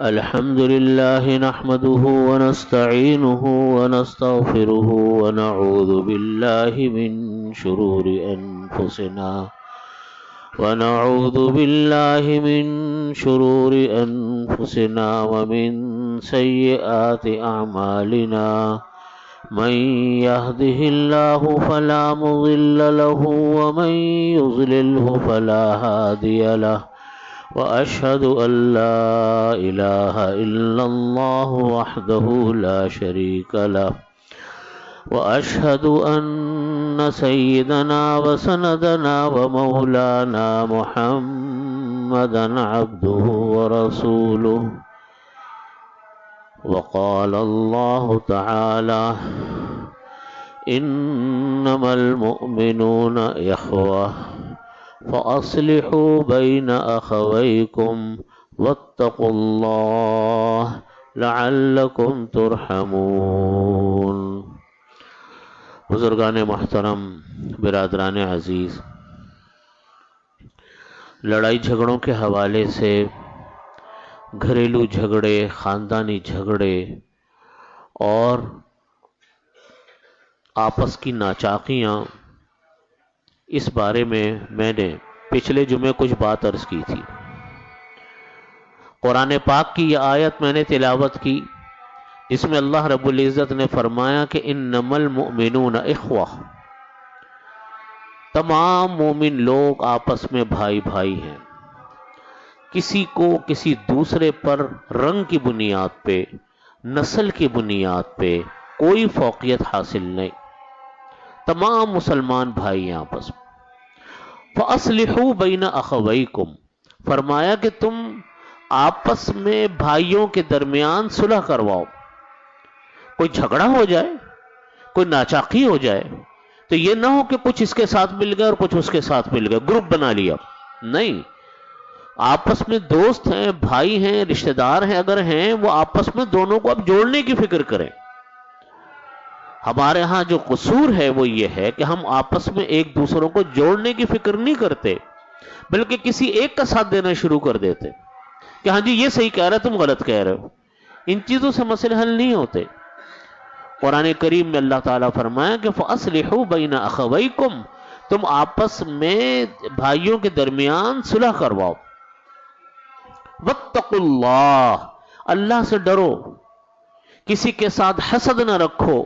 الحمد لله نحمده ونستعينه ونستغفره ونعوذ بالله من شرور أنفسنا ومن سيئات أعمالنا. من يهده الله فلا مضل له ومن يضلله فلا هادي له، وأشهد أن لا إله إلا الله وحده لا شريك له، وأشهد أن سيدنا وسندنا ومولانا محمدا عبده ورسوله. وقال الله تعالى: إنما المؤمنون إخوة فأصلحوا بين أخويكم واتقوا الله لعلكم ترحمون. بزرگان محترم، برادران عزیز، لڑائی جھگڑوں کے حوالے سے، گھریلو جھگڑے، خاندانی جھگڑے اور آپس کی ناچاقیاں، اس بارے میں نے پچھلے جمعے کچھ بات عرض کی تھی. قرآن پاک کی یہ آیت میں نے تلاوت کی جس میں اللہ رب العزت نے فرمایا کہ انما المؤمنون اخوہ، تمام مومن لوگ آپس میں بھائی بھائی ہیں. کسی کو کسی دوسرے پر رنگ کی بنیاد پہ، نسل کی بنیاد پہ کوئی فوقیت حاصل نہیں. تمام مسلمان بھائی ہیں آپس میں. فَأَصْلِحُوا بَيْنَ أَخَوَيْكُمْ، فرمایا کہ تم آپس میں بھائیوں کے درمیان صلح کرواؤ. کوئی جھگڑا ہو جائے، کوئی ناچاقی ہو جائے تو یہ نہ ہو کہ کچھ اس کے ساتھ مل گئے اور کچھ اس کے ساتھ مل گئے، گروپ بنا لیا. نہیں، آپس میں دوست ہیں، بھائی ہیں، رشتہ دار ہیں، اگر ہیں وہ آپس میں دونوں کو اب جوڑنے کی فکر کریں. ہمارے ہاں جو قصور ہے وہ یہ ہے کہ ہم آپس میں ایک دوسروں کو جوڑنے کی فکر نہیں کرتے، بلکہ کسی ایک کا ساتھ دینا شروع کر دیتے کہ ہاں جی یہ صحیح کہہ رہے تم غلط کہہ رہے ہو. ان چیزوں سے مسئلے حل نہیں ہوتے. قرآن کریم میں اللہ تعالیٰ فرمایا کہ فَأَصْلِحُوا بَيْنَ أَخَوَيْكُمْ، تم آپس میں بھائیوں کے درمیان صلح کرواؤ. وَاتَّقُوا اللَّهَ، اللہ سے ڈرو. کسی کے ساتھ حسد نہ رکھو،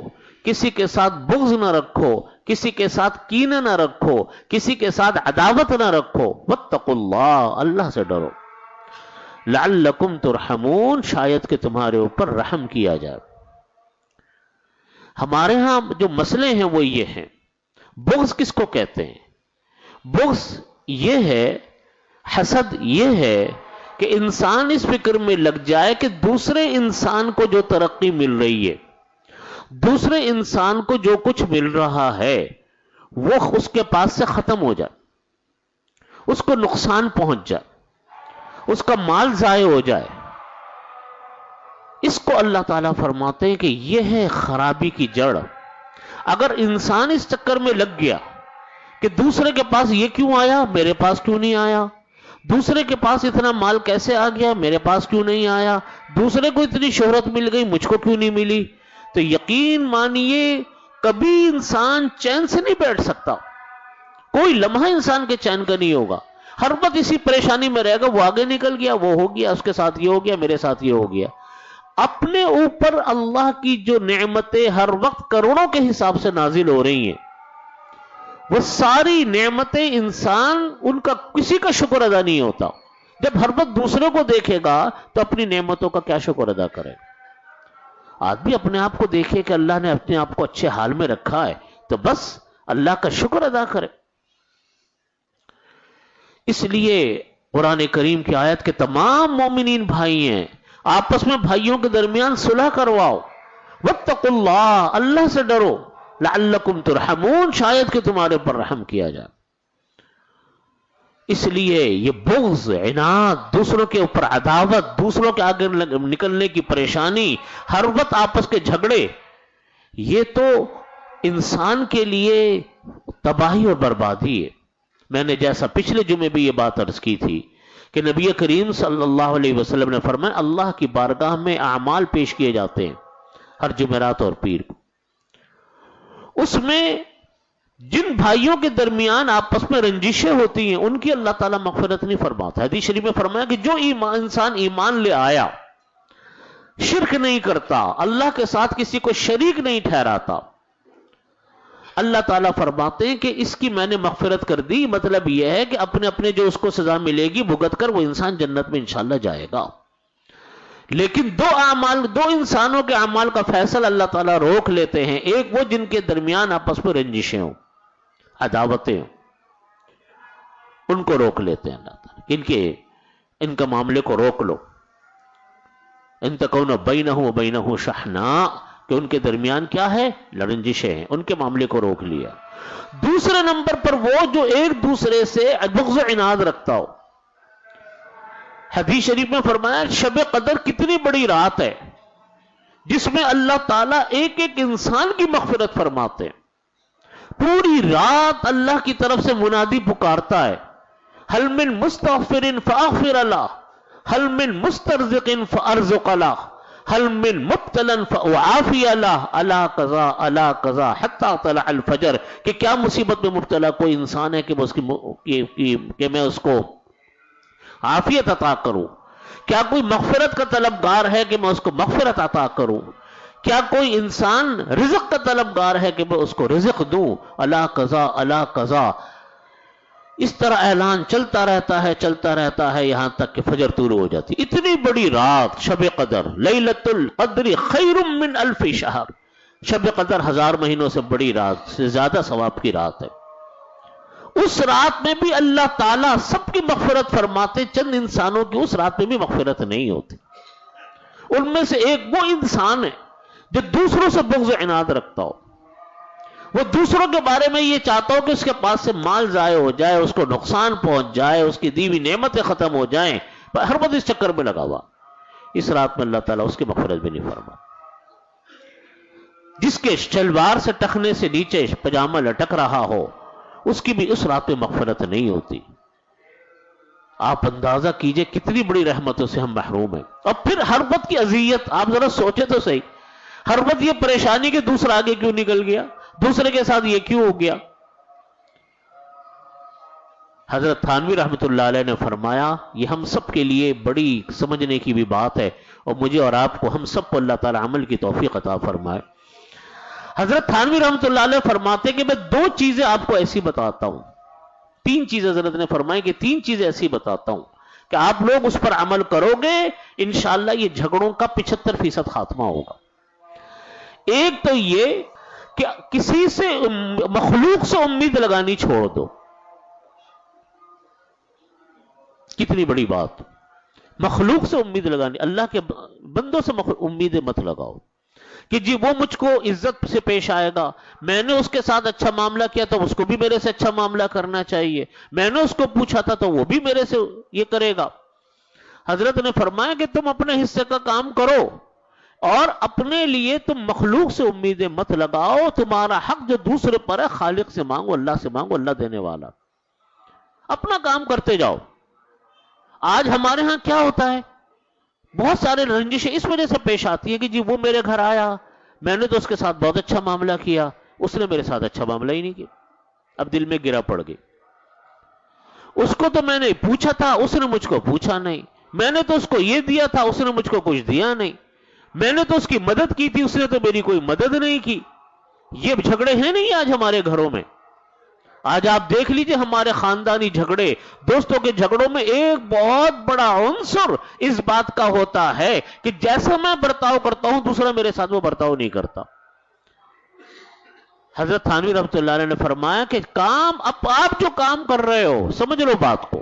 کسی کے ساتھ بغض نہ رکھو، کسی کے ساتھ کینہ نہ رکھو، کسی کے ساتھ عداوت نہ رکھو. وَاتَّقُوا اللَّهَ، اللہ سے ڈرو. لَعَلَّكُمْ تُرْحَمُونَ، شاید کہ تمہارے اوپر رحم کیا جائے. ہمارے ہاں جو مسئلے ہیں وہ یہ ہیں. بغض کس کو کہتے ہیں؟ بغض یہ ہے، حسد یہ ہے کہ انسان اس فکر میں لگ جائے کہ دوسرے انسان کو جو ترقی مل رہی ہے، دوسرے انسان کو جو کچھ مل رہا ہے وہ اس کے پاس سے ختم ہو جائے، اس کو نقصان پہنچ جائے، اس کا مال ضائع ہو جائے. اس کو اللہ تعالیٰ فرماتے ہیں کہ یہ ہے خرابی کی جڑ. اگر انسان اس چکر میں لگ گیا کہ دوسرے کے پاس یہ کیوں آیا، میرے پاس کیوں نہیں آیا، دوسرے کے پاس اتنا مال کیسے آ گیا، میرے پاس کیوں نہیں آیا، دوسرے کو اتنی شہرت مل گئی مجھ کو کیوں نہیں ملی، تو یقین مانیے کبھی انسان چین سے نہیں بیٹھ سکتا. کوئی لمحہ انسان کے چین کا نہیں ہوگا. ہر وقت اسی پریشانی میں رہے گا، وہ آگے نکل گیا، وہ ہو گیا، اس کے ساتھ یہ ہو گیا، میرے ساتھ یہ ہو گیا. اپنے اوپر اللہ کی جو نعمتیں ہر وقت کروڑوں کے حساب سے نازل ہو رہی ہیں، وہ ساری نعمتیں انسان ان کا کسی کا شکر ادا نہیں ہوتا. جب ہر وقت دوسروں کو دیکھے گا تو اپنی نعمتوں کا کیا شکر ادا کرے. آدمی اپنے آپ کو دیکھے کہ اللہ نے اپنے آپ کو اچھے حال میں رکھا ہے تو بس اللہ کا شکر ادا کرے. اس لیے قرآن کریم کی آیت کے تمام مومنین بھائی ہیں، آپس میں بھائیوں کے درمیان صلح کرواؤ. واتقوا اللہ، اللہ سے ڈرو. لعلکم ترحمون، شاید کہ تمہارے پر رحم کیا جائے. اس لیے یہ بغض، عناد، دوسروں کے اوپر عداوت، دوسروں کے آگے نکلنے کی پریشانی، ہر وقت آپس کے جھگڑے، یہ تو انسان کے لیے تباہی اور بربادی ہے. میں نے جیسا پچھلے جمعے بھی یہ بات عرض کی تھی کہ نبی کریم صلی اللہ علیہ وسلم نے فرمایا اللہ کی بارگاہ میں اعمال پیش کیے جاتے ہیں ہر جمعرات اور پیر کو. اس میں جن بھائیوں کے درمیان آپس میں رنجشیں ہوتی ہیں ان کی اللہ تعالیٰ مغفرت نہیں فرماتا. حدیث شریف میں فرمایا کہ جو انسان ایمان لے آیا، شرک نہیں کرتا، اللہ کے ساتھ کسی کو شریک نہیں ٹھہراتا، اللہ تعالیٰ فرماتے ہیں کہ اس کی میں نے مغفرت کر دی. مطلب یہ ہے کہ اپنے اپنے جو اس کو سزا ملے گی بھگت کر وہ انسان جنت میں انشاءاللہ جائے گا. لیکن دو انسانوں کے اعمال کا فیصلہ اللہ تعالیٰ روک لیتے ہیں. ایک وہ جن کے درمیان آپس میں رنجشیں ہوں، عداوتیں ہوں، ان کو روک لیتے ہیں اللہ تعالیٰ. ان کا معاملے کو روک لو. ان تکون بینہ و بینہ شحناء، کہ ان کے درمیان کیا ہے؟ رنجشیں ہیں، ان کے معاملے کو روک لیا. دوسرے نمبر پر وہ جو ایک دوسرے سے بغض و عناد رکھتا ہو. حدیث شریف میں فرمایا شب قدر کتنی بڑی رات ہے جس میں اللہ تعالیٰ ایک ایک انسان کی مغفرت فرماتے ہیں. پوری رات اللہ کی طرف سے منادی پکارتا ہے، هل من مستغفر فاغفر له، هل من مسترزق فارزق له، هل من مبتلا فاعافي له، الا قضا الا قضا حتى طلع الفجر. کہ کیا مصیبت میں مبتلا کوئی انسان ہے کہ میں اس کو عافیت عطا کروں؟ کیا کوئی مغفرت کا طلبگار ہے کہ میں اس کو مغفرت عطا کروں؟ کیا کوئی انسان رزق کا طلبگار ہے کہ میں اس کو رزق دوں؟ الا قضا الا قضا. اس طرح اعلان چلتا رہتا ہے یہاں تک کہ فجر طلوع ہو جاتی. اتنی بڑی رات شب قدر، لیلۃ القدر خیر من الف شہر. شب قدر 1000 مہینوں سے بڑی رات، سے زیادہ ثواب کی رات ہے. اس رات میں بھی اللہ تعالیٰ سب کی مغفرت فرماتے، چند انسانوں کی اس رات میں بھی مغفرت نہیں ہوتی. ان میں سے ایک وہ انسان ہے جو دوسروں سے بغض و عناد رکھتا ہو. وہ دوسروں کے بارے میں یہ چاہتا ہو کہ اس کے پاس سے مال ضائع ہو جائے، اس کو نقصان پہنچ جائے، اس کی دی ہوئی نعمتیں ختم ہو جائیں، ہر وقت اس چکر میں لگا ہوا. اس رات میں اللہ تعالیٰ اس کی مغفرت بھی نہیں فرما. جس کے شلوار سے ٹخنے سے نیچے پجامہ لٹک رہا ہو اس کی بھی اس رات میں مغفرت نہیں ہوتی. آپ اندازہ کیجئے کتنی بڑی رحمتوں سے ہم محروم ہیں. اور پھر ہر وقت کی اذیت، آپ ذرا سوچے تو صحیح، ہر وقت یہ پریشانی کہ دوسرا آگے کیوں نکل گیا، دوسرے کے ساتھ یہ کیوں ہو گیا. حضرت تھانوی رحمۃ اللہ علیہ نے فرمایا یہ ہم سب کے لیے بڑی سمجھنے کی بھی بات ہے، اور مجھے اور آپ کو، ہم سب کو اللہ تعالی عمل کی توفیق عطا فرمائے. حضرت تھانوی رحمۃ اللہ علیہ فرماتے کہ میں 2 چیزیں آپ کو ایسی بتاتا ہوں، 3 چیزیں حضرت نے فرمائی کہ 3 چیزیں ایسی بتاتا ہوں کہ آپ لوگ اس پر عمل کرو گے انشاءاللہ یہ جھگڑوں کا 75% خاتمہ ہوگا. ایک تو یہ کہ کسی سے، مخلوق سے امید لگانی چھوڑ دو. کتنی بڑی بات، مخلوق سے امید لگانی. اللہ کے بندوں سے امیدیں مت لگاؤ کہ جی وہ مجھ کو عزت سے پیش آئے گا، میں نے اس کے ساتھ اچھا معاملہ کیا تو اس کو بھی میرے سے اچھا معاملہ کرنا چاہیے، میں نے اس کو پوچھا تھا تو وہ بھی میرے سے یہ کرے گا. حضرت نے فرمایا کہ تم اپنے حصے کا کام کرو اور اپنے لیے تم مخلوق سے امیدیں مت لگاؤ. تمہارا حق جو دوسرے پر ہے خالق سے مانگو، اللہ سے مانگو، اللہ دینے والا. اپنا کام کرتے جاؤ. آج ہمارے ہاں کیا ہوتا ہے، بہت سارے رنجشیں اس وجہ سے پیش آتی ہیں کہ جی وہ میرے گھر آیا، میں نے تو اس کے ساتھ بہت اچھا معاملہ کیا، اس نے میرے ساتھ اچھا معاملہ ہی نہیں کیا. اب دل میں گرا پڑ گئی، اس کو تو میں نے پوچھا تھا، اس نے مجھ کو پوچھا نہیں، میں نے تو اس کو یہ دیا تھا، اس نے مجھ کو کچھ دیا نہیں، میں نے تو اس کی مدد کی تھی، اس نے تو میری کوئی مدد نہیں کی. یہ جھگڑے ہیں نہیں آج ہمارے گھروں میں. آج آپ دیکھ لیجئے ہمارے خاندانی جھگڑے، دوستوں کے جھگڑوں میں ایک بہت بڑا عنصر اس بات کا ہوتا ہے کہ جیسا میں برتاؤ کرتا ہوں دوسرا میرے ساتھ وہ برتاؤ نہیں کرتا. حضرت تھانوی رحمۃ اللہ علیہ نے فرمایا کہ آپ جو کام کر رہے ہو، سمجھ لو بات کو،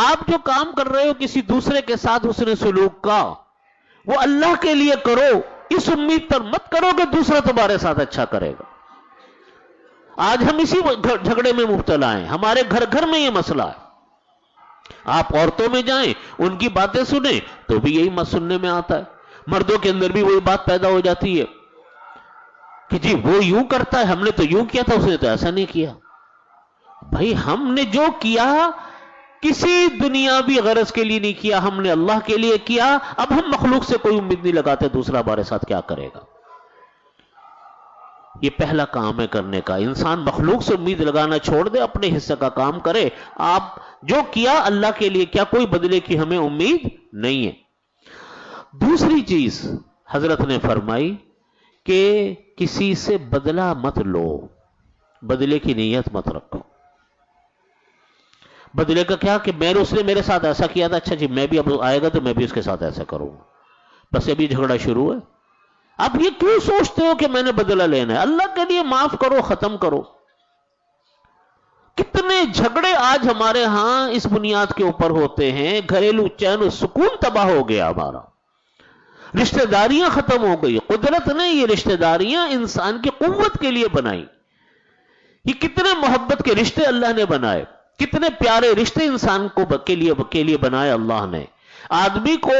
آپ جو کام کر رہے ہو کسی دوسرے کے ساتھ حسن سلوک کا، وہ اللہ کے لیے کرو. اس امید پر مت کرو کہ دوسرا تمہارے ساتھ اچھا کرے گا. آج ہم اسی جھگڑے میں مبتلا ہیں، ہمارے گھر گھر میں یہ مسئلہ ہے. آپ عورتوں میں جائیں، ان کی باتیں سنیں تو بھی یہی مت سننے میں آتا ہے. مردوں کے اندر بھی وہی بات پیدا ہو جاتی ہے کہ جی وہ یوں کرتا ہے، ہم نے تو یوں کیا تھا، اس نے تو ایسا نہیں کیا. بھائی ہم نے جو کیا کسی دنیاوی غرض کے لیے نہیں کیا، ہم نے اللہ کے لیے کیا. اب ہم مخلوق سے کوئی امید نہیں لگاتے دوسرا ہمارے ساتھ کیا کرے گا. یہ پہلا کام ہے کرنے کا. انسان مخلوق سے امید لگانا چھوڑ دے، اپنے حصے کا کام کرے. آپ جو کیا اللہ کے لیے کیا، کوئی بدلے کی ہمیں امید نہیں ہے. دوسری چیز حضرت نے فرمائی کہ کسی سے بدلہ مت لو، بدلے کی نیت مت رکھو. بدلے کا کیا کہ اس نے میرے ساتھ ایسا کیا تھا، اچھا جی میں بھی اب آئے گا تو میں بھی اس کے ساتھ ایسا کروں گا، بس ابھی جھگڑا شروع ہے. اب یہ کیوں سوچتے ہو کہ میں نے بدلہ لینا ہے؟ اللہ کے لیے معاف کرو، ختم کرو. کتنے جھگڑے آج ہمارے ہاں اس بنیاد کے اوپر ہوتے ہیں، گھریلو چین و سکون تباہ ہو گیا ہمارا، رشتہ داریاں ختم ہو گئی. قدرت نے یہ رشتہ داریاں انسان کی قوت کے لیے بنائی. یہ کتنے محبت کے رشتے اللہ نے بنائے، کتنے پیارے رشتے انسان کو کے لیے بنائے اللہ نے. آدمی کو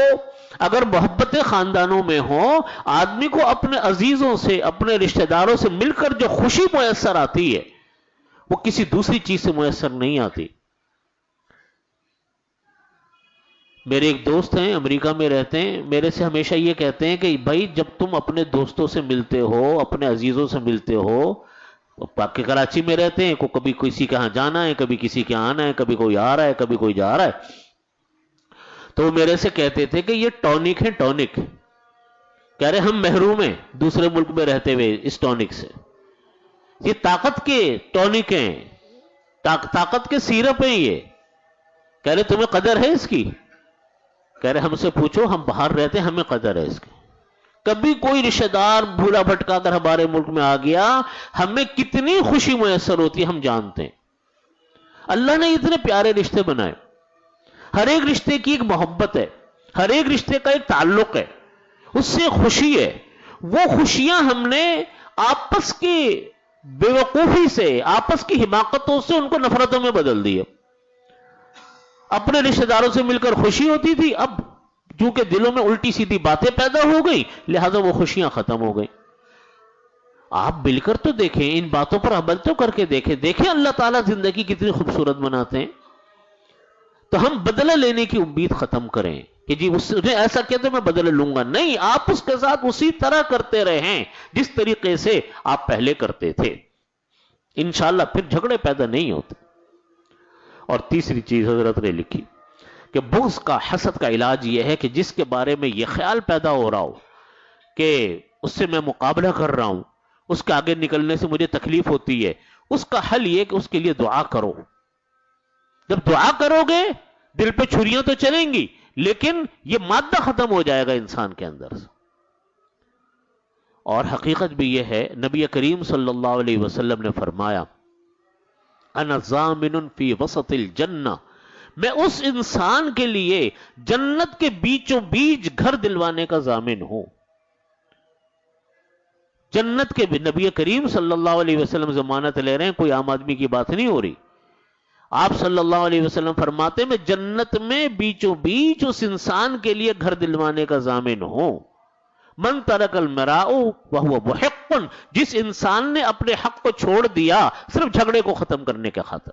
اگر محبت خاندانوں میں ہو، آدمی کو اپنے عزیزوں سے، اپنے رشتہ داروں سے مل کر جو خوشی میسر آتی ہے وہ کسی دوسری چیز سے میسر نہیں آتی. میرے ایک دوست ہیں امریکہ میں رہتے ہیں، میرے سے ہمیشہ یہ کہتے ہیں کہ بھائی جب تم اپنے دوستوں سے ملتے ہو، اپنے عزیزوں سے ملتے ہو، پاک کراچی میں رہتے ہیں، کبھی کسی کے ہاں جانا ہے، کبھی کسی کے آنا ہے، کبھی کوئی آ رہا ہے، کبھی کوئی جا رہا ہے، تو وہ میرے سے کہتے تھے کہ یہ ٹونک ہے، ٹونک. کہہ رہے ہم محروم ہیں دوسرے ملک میں رہتے ہوئے اس ٹونک سے. یہ طاقت کے ٹونک ہیں، طاقت کے سیرپ ہیں. یہ کہہ رہے تمہیں قدر ہے اس کی؟ کہہ رہے ہم سے پوچھو، ہم باہر رہتے ہیں، ہمیں قدر ہے اس کی. کبھی کوئی رشتہ دار بھولا بھٹکا کر ہمارے ملک میں آ گیا، ہمیں کتنی خوشی میسر ہوتی ہے ہم جانتے ہیں. اللہ نے اتنے پیارے رشتے بنائے. ہر ایک رشتے کی ایک محبت ہے، ہر ایک رشتے کا ایک تعلق ہے، اس سے خوشی ہے. وہ خوشیاں ہم نے آپس کی بیوقوفی سے، آپس کی حماقتوں سے ان کو نفرتوں میں بدل دی ہے. اپنے رشتہ داروں سے مل کر خوشی ہوتی تھی، اب چونکہ دلوں میں الٹی سیدھی باتیں پیدا ہو گئی لہذا وہ خوشیاں ختم ہو گئی. آپ مل کر تو دیکھیں، ان باتوں پر عمل تو کر کے دیکھیں اللہ تعالیٰ زندگی کتنی خوبصورت بناتے ہیں. تو ہم بدلہ لینے کی امید ختم کریں کہ جی اس نے ایسا کیا تو میں بدلہ لوں گا. نہیں، آپ اس کے ساتھ اسی طرح کرتے رہیں جس طریقے سے آپ پہلے کرتے تھے. انشاءاللہ پھر جھگڑے پیدا نہیں ہوتے. اور تیسری چیز حضرت نے لکھی کہ بغض کا، حسد کا علاج یہ ہے کہ جس کے بارے میں یہ خیال پیدا ہو رہا ہو کہ اس سے میں مقابلہ کر رہا ہوں، اس کے آگے نکلنے سے مجھے تکلیف ہوتی ہے، اس کا حل یہ کہ اس کے لیے دعا کرو. جب دعا کرو گے دل پہ چھریاں تو چلیں گی لیکن یہ مادہ ختم ہو جائے گا انسان کے اندر سے. اور حقیقت بھی یہ ہے، نبی کریم صلی اللہ علیہ وسلم نے فرمایا انا ضامن فی وسط الجنہ، میں اس انسان کے لیے جنت کے بیچوں بیچ گھر دلوانے کا ضامن ہوں. جنت کے بھی نبی کریم صلی اللہ علیہ وسلم ضمانت لے رہے ہیں، کوئی عام آدمی کی بات نہیں ہو رہی. آپ صلی اللہ علیہ وسلم فرماتے ہیں میں جنت میں بیچوں بیچ اس انسان کے لیے گھر دلوانے کا ضامن ہوں. من ترک المراء وهو محق، جس انسان نے اپنے حق کو چھوڑ دیا صرف جھگڑے کو ختم کرنے کے خاطر.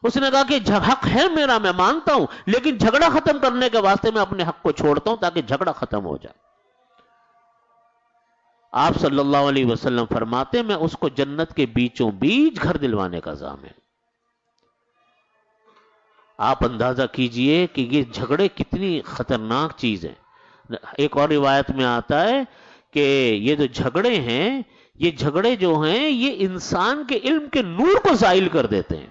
اس نے کہا کہ حق ہے میرا، میں مانتا ہوں، لیکن جھگڑا ختم کرنے کے واسطے میں اپنے حق کو چھوڑتا ہوں تاکہ جھگڑا ختم ہو جائے. آپ صلی اللہ علیہ وسلم فرماتے ہیں میں اس کو جنت کے بیچوں بیچ گھر دلوانے کا ضامن. آپ اندازہ کیجئے کہ یہ جھگڑے کتنی خطرناک چیز ہیں. ایک اور روایت میں آتا ہے کہ یہ جو جھگڑے ہیں، یہ جھگڑے جو ہیں یہ انسان کے علم کے نور کو زائل کر دیتے ہیں.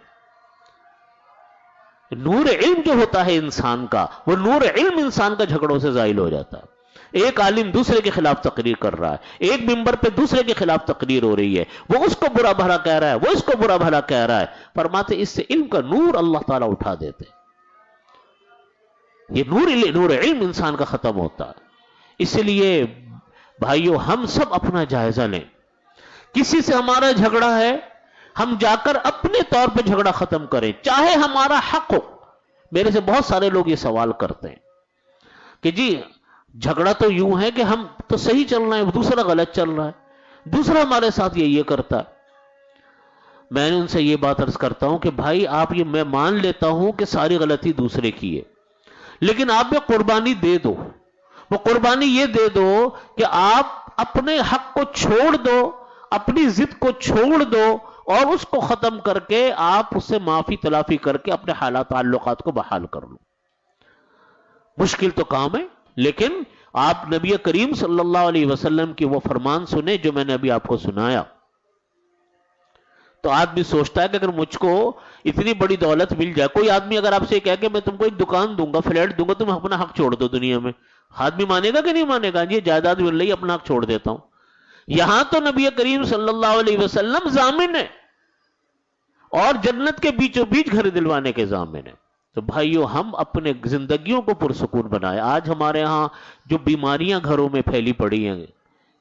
نور علم جو ہوتا ہے انسان کا، وہ نور علم انسان کا جھگڑوں سے زائل ہو جاتا ہے. ایک عالم دوسرے کے خلاف تقریر کر رہا ہے، ایک ممبر پہ دوسرے کے خلاف تقریر ہو رہی ہے، وہ اس کو برا بھلا کہہ رہا ہے، وہ اس کو برا بھلا کہہ رہا ہے. فرماتے اس سے علم کا نور اللہ تعالیٰ اٹھا دیتے. یہ نور علم انسان کا ختم ہوتا ہے. اس لیے بھائیو ہم سب اپنا جائزہ لیں. کسی سے ہمارا جھگڑا ہے، ہم جا کر اپنے طور پہ جھگڑا ختم کریں چاہے ہمارا حق ہو. میرے سے بہت سارے لوگ یہ سوال کرتے ہیں کہ جی جھگڑا تو یوں ہے کہ ہم تو صحیح چل رہے ہیں، دوسرا غلط چل رہا ہے، دوسرا ہمارے ساتھ یہ کرتا ہے. میں نے ان سے یہ بات عرض کرتا ہوں کہ بھائی آپ یہ میں مان لیتا ہوں کہ ساری غلطی دوسرے کی ہے، لیکن آپ میں قربانی دے دو، وہ قربانی یہ دے دو کہ آپ اپنے حق کو چھوڑ دو، اپنی ضد کو چھوڑ دو اور اس کو ختم کر کے آپ اس سے معافی تلافی کر کے اپنے حالات تعلقات کو بحال کر لو۔ مشکل تو کام ہے، لیکن آپ نبی کریم صلی اللہ علیہ وسلم کی وہ فرمان سنیں جو میں نے ابھی آپ کو سنایا، تو آدمی سوچتا ہے کہ اگر مجھ کو اتنی بڑی دولت مل جائے، کوئی آدمی اگر آپ سے کہے کہ میں تم کو ایک دکان دوں گا، فلیٹ دوں گا، تم اپنا حق چھوڑ دو دنیا میں، آدمی مانے گا کہ نہیں مانے گا؟ یہ جائیداد مل رہی، اپنا حق چھوڑ دیتا ہوں۔ یہاں تو نبی کریم صلی اللہ علیہ وسلم ضامن ہے اور جنت کے بیچوں بیچ گھر دلوانے کے ضامن ہے۔ تو بھائیو، ہم اپنے زندگیوں کو پرسکون بنائے۔ آج ہمارے ہاں جو بیماریاں گھروں میں پھیلی پڑی ہیں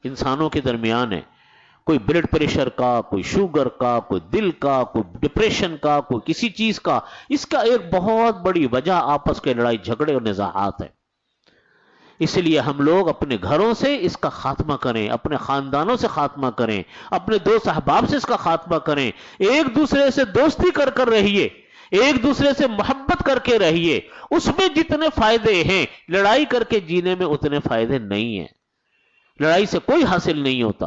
انسانوں کے درمیان ہے، کوئی بلڈ پریشر کا، کوئی شوگر کا، کوئی دل کا، کوئی ڈپریشن کا، کوئی کسی چیز کا، اس کا ایک بہت بڑی وجہ آپس کے لڑائی جھگڑے اور نزاعات ہے۔ اس لیے ہم لوگ اپنے گھروں سے اس کا خاتمہ کریں، اپنے خاندانوں سے خاتمہ کریں، اپنے دوست احباب سے اس کا خاتمہ کریں، ایک دوسرے سے دوستی کر کر رہیے، ایک دوسرے سے محبت کر کے رہیے۔ اس میں جتنے فائدے ہیں، لڑائی کر کے جینے میں اتنے فائدے نہیں ہیں۔ لڑائی سے کوئی حاصل نہیں ہوتا۔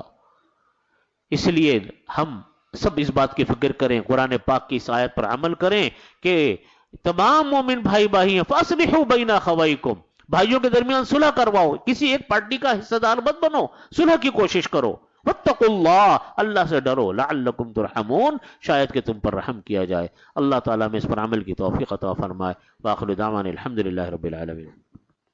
اس لیے ہم سب اس بات کی فکر کریں، قرآن پاک کی اس آیت پر عمل کریں کہ تمام مومن بھائی ہیں، فاصلحوا بین اخویکم، بھائیوں کے درمیان صلح کرواؤ، کسی ایک پارٹی کا حصہ دار مت بنو، صلح کی کوشش کرو۔ واتقوا اللہ، اللہ سے ڈرو، لعلکم ترحمون، شاید کہ تم پر رحم کیا جائے۔ اللہ تعالیٰ میں اس پر عمل کی توفیق عطا فرمائے۔ وآخر دعوانا الحمدللہ رب العالمین۔